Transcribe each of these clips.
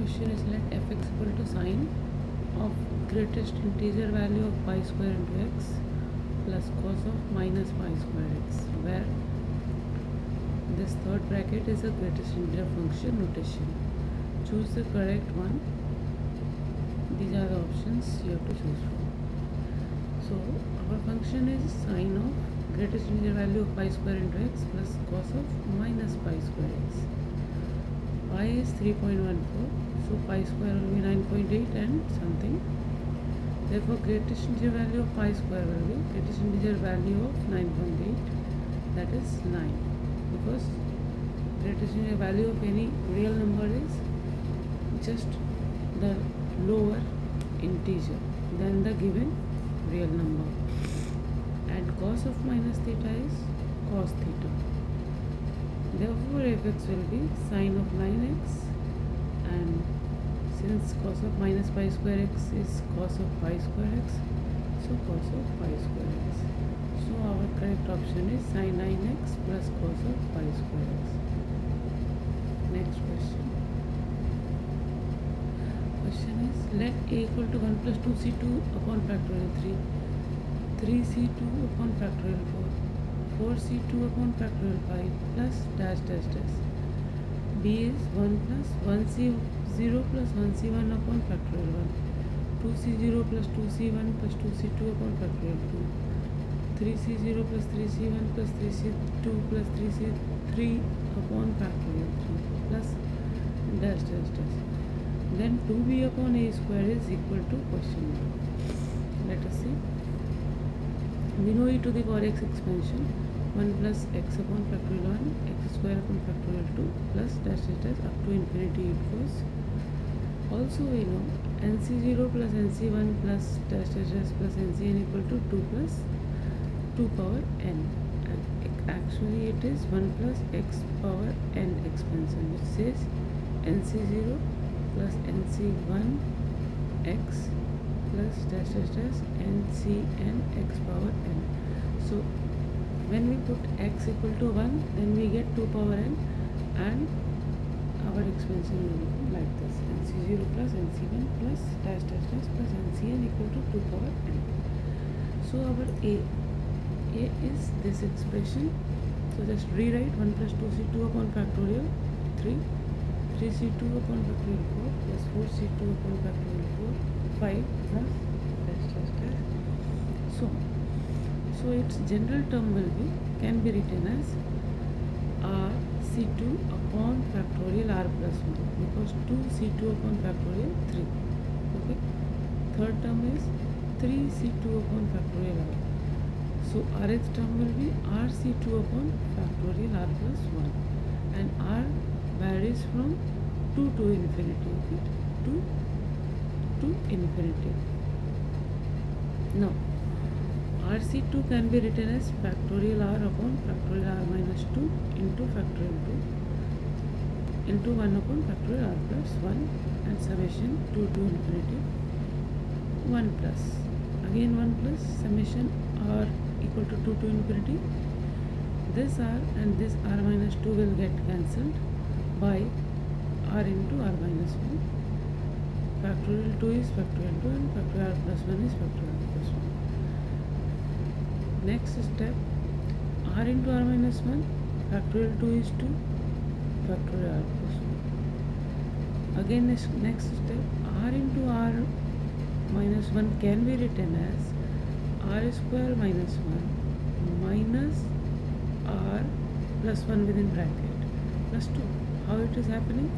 question is, let f(x) equal to sine of greatest integer value of pi square into x plus cos of minus pi square x, where this third bracket is a greatest integer function notation. Choose the correct one. These are the options you have to choose from. So our function is sine of greatest integer value of pi square into x plus cos of minus pi square x. Pi is 3.14, so pi square will be 9.8 and something. Therefore greatest integer value of pi square will be greatest integer value of 9.8, that is 9, because greatest integer value of any real number is just the lower integer than the given real number, and cos of minus theta is cos theta. Therefore f(x) will be sine of 9x, and since cos of minus pi square x is cos of pi square x, so cos of pi square x. So our correct option is sine 9x plus cos of pi square x. Next question. Question is, let a equal to 1 plus 2c2 upon factorial 3, 3c2 upon factorial 4, 4c2 upon factorial 5 plus dash dash dash. B is 1 plus 1c0 plus 1c1 upon factorial 1, 2c0 plus 2c1 plus 2c2 upon factorial 2, 3c0 plus 3c1 plus 3c2 plus 3c3 upon factorial 3 plus dash dash dash. Then 2b upon a square is equal to question mark. Let us see. We know e to the power x expansion 1 plus x upon factorial 1, x square upon factorial 2 plus dash dash dash up to infinity it goes. Also we know nc0 plus nc1 plus dash dash dash plus ncn equal to 2 plus 2 power n, and actually it is 1 plus x power n expansion, which says nc0 plus nc1 x plus dash dash dash ncn x power n. So when we put x equal to 1, then we get 2 power n, and our expansion will become like this: nc0 plus nc1 plus dash dash dash plus ncn equal to 2 power n. So our a is this expression. So just rewrite 1 plus 2c2 upon factorial 3, 3c2 upon factorial 4 plus 4c2 upon factorial 4, 5 plus dash dash dash. So its general term will be, can be written as rc2 upon factorial r plus 1, because 2c2 upon factorial 3. Okay. Third term is 3c2 upon factorial r. So rth term will be rc2 upon factorial r plus 1, and r varies from 2 to infinity. Okay. 2 to infinity. Now rc2 can be written as factorial r upon factorial r minus 2 into factorial 2 into 1 upon factorial r plus 1, and summation 2 to infinity 1 plus again 1 plus summation r equal to 2 to infinity. This r and this r minus 2 will get cancelled by r into r minus 1. Factorial 2 is factorial 2 and factorial r plus 1 is factorial r plus 1. Next step, r into r minus 1, factorial 2 is 2, factorial r plus 1. Again next step, r into r minus 1 can be written as r square minus 1 minus r plus 1 within bracket plus 2. How it is happening?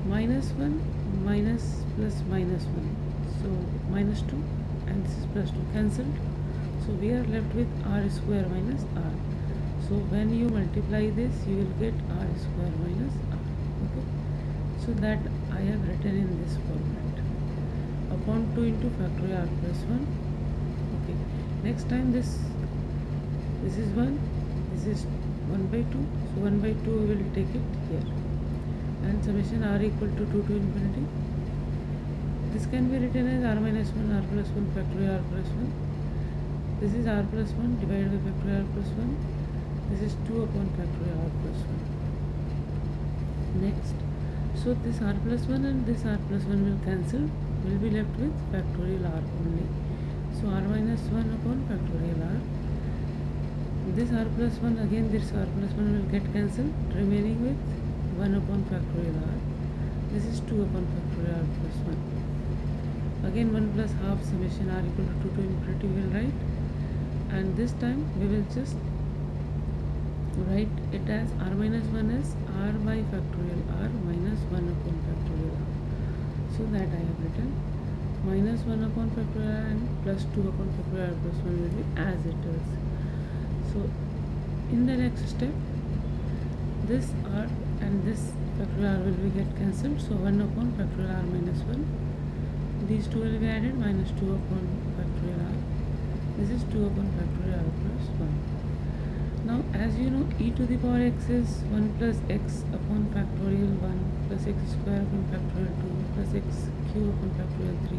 Minus 1 minus plus minus 1, so minus 2, and this is plus 2 cancelled. So we are left with r square minus r. So when you multiply this, you will get r square minus r. Okay. So that I have written in this format. Upon 2 into factorial r plus 1. Okay. Next time this is 1, this is 1 by 2. So 1 by 2 we will take it here. And summation r equal to 2 to infinity. This can be written as r minus 1, r plus 1, factorial r plus 1. This is r plus 1 divided by factorial r plus 1. This is 2 upon factorial r plus 1. Next, So this r plus 1 and this r plus 1 will cancel. We'll be left with factorial r only. So r minus 1 upon factorial r. This r plus 1, again this r plus 1 will get cancelled, remaining with 1 upon factorial r. This is 2 upon factorial r plus 1. Again 1 plus half summation r equal to 2 to infinity we will write, and this time we will just write it as r minus 1 is r by factorial r minus 1 upon factorial r. So that I have written minus 1 upon factorial r and plus 2 upon factorial r plus 1 will be as it is. So in the next step, this r and this factorial r will be get cancelled. So 1 upon factorial r minus 1. These two will be added, minus 2 upon factorial r. This is 2 upon factorial r plus 1. Now as you know, e to the power x is 1 plus x upon factorial 1 plus x square upon factorial 2 plus x cube upon factorial 3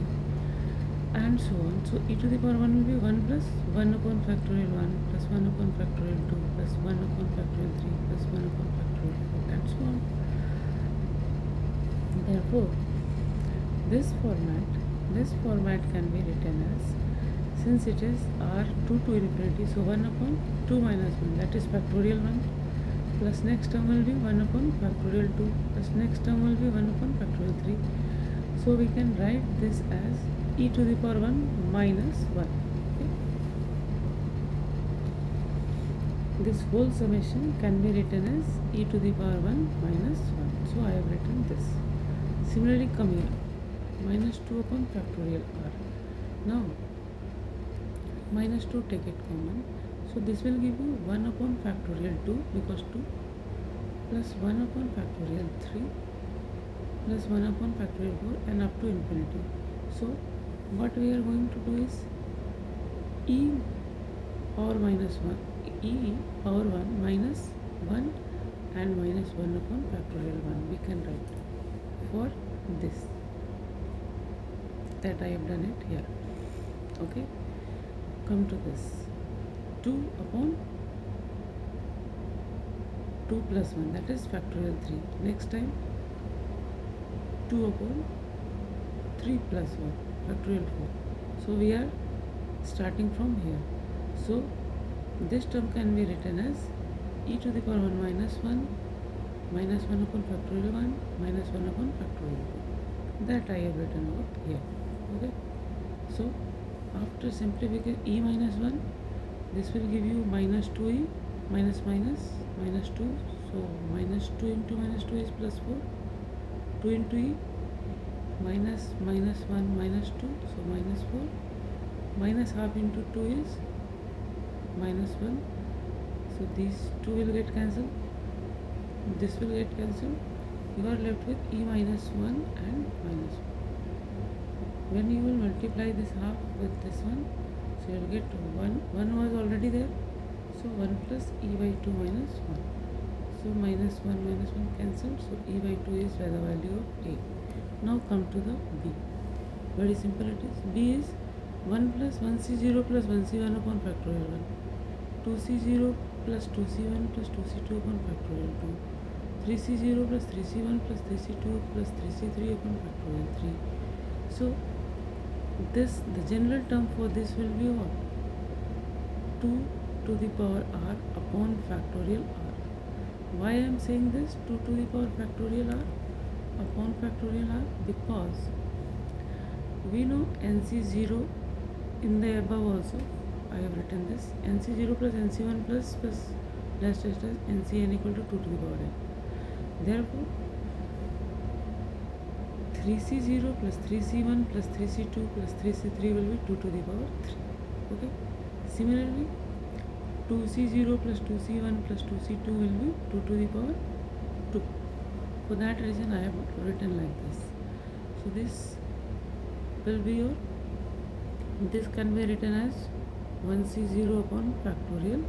and so on. So e to the power 1 will be 1 plus 1 upon factorial 1 plus 1 upon factorial 2 plus 1 upon factorial 3 plus 1 upon factorial 4 and so on. Therefore, this format can be written as, since it is r 2 to infinity, so 1 upon 2 minus 1, that is factorial 1, plus next term will be 1 upon factorial 2 plus next term will be 1 upon factorial 3. So we can write this as e to the power 1 minus 1. Okay? This whole summation can be written as e to the power 1 minus 1. So I have written this. Similarly, come here, minus 2 upon factorial r. Now minus 2 take it common, so this will give you 1 upon factorial 2 because 2 plus 1 upon factorial 3 plus 1 upon factorial 4 and up to infinity. So what we are going to do is e power minus 1, e power 1 minus 1 and minus 1 upon factorial 1 we can write for this, that I have done it here. Okay, come to this, 2 upon 2 plus 1, that is factorial 3. Next time 2 upon 3 plus 1, factorial 4. So we are starting from here. So this term can be written as e to the power 1 minus 1 minus 1 upon factorial 1 minus 1 upon factorial 2. That I have written over here. Okay. So after simplification, e minus 1, this will give you minus 2e minus minus minus 2. So minus 2 into minus 2 is plus 4. 2 into e minus minus 1 minus 2, so minus 4. Minus half into 2 is minus 1. So these two will get cancelled. This will get cancelled. You are left with e minus 1 and minus 1. When you will multiply this half with this one, so you will get 1. 1 was already there. So 1 plus e by 2 minus 1. So minus 1 cancelled. So e by 2 is the value of a. Now come to the b. Very simple it is. b is 1 plus 1c0 plus 1c1 upon factorial 1. 2c0 plus 2c1 plus 2c2 upon factorial 2. 3c0 plus 3c1 plus 3c2 plus 3c3 upon factorial 3. So this, the general term for this will be what? 2 to the power r upon factorial r. Why I am saying this 2 to the power factorial r upon factorial r? Because we know nc0 in the above also. I have written this nc0 plus nc1 plus dash dash dash ncn equal to 2 to the power n. Therefore 3c0 plus 3c1 plus 3c2 plus 3c3 will be 2 to the power 3. Okay. Similarly 2c0 plus 2c1 plus 2c2 will be 2 to the power 2. For that reason I have written like this. So this will be your, this can be written as 1c0 upon factorial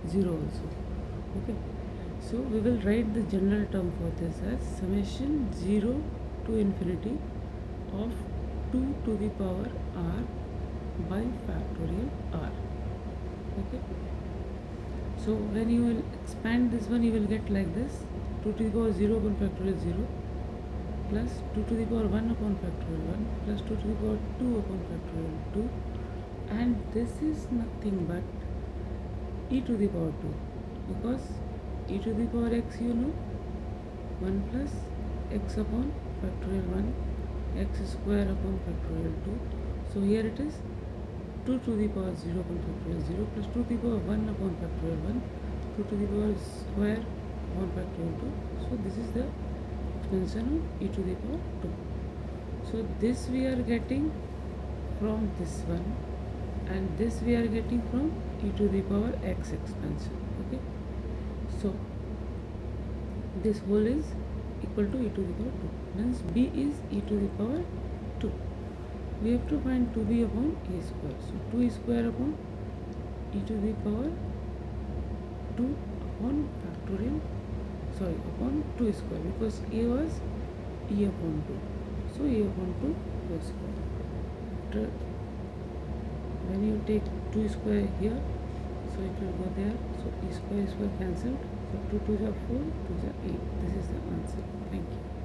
0 also. Okay. So we will write the general term for this as summation 0 to infinity of 2 to the power r by factorial r. Okay. So when you will expand this one, you will get like this, 2 to the power 0 upon factorial 0 plus 2 to the power 1 upon factorial 1 plus 2 to the power 2 upon factorial 2, and this is nothing but e to the power 2, because e to the power x, you know, 1 plus x upon factorial 1, x square upon factorial 2. So here it is 2 to the power 0 upon factorial 0 plus 2 to the power 1 upon factorial 1, 2 to the power square upon factorial 2. So this is the expansion of e to the power 2. So this we are getting from this one, and this we are getting from e to the power x expansion. Okay, so this whole is equal to e to the power 2, means b is e to the power 2. We have to find 2b upon a square. So 2 square upon e to the power 2 upon factorial, sorry, upon 2 square, because a was e upon 2. So a upon 2 whole square. After, when you take 2 square here, so it will go there. So e square cancelled. So 2 2s are 4, 2s are 8. This is the answer. Thank you.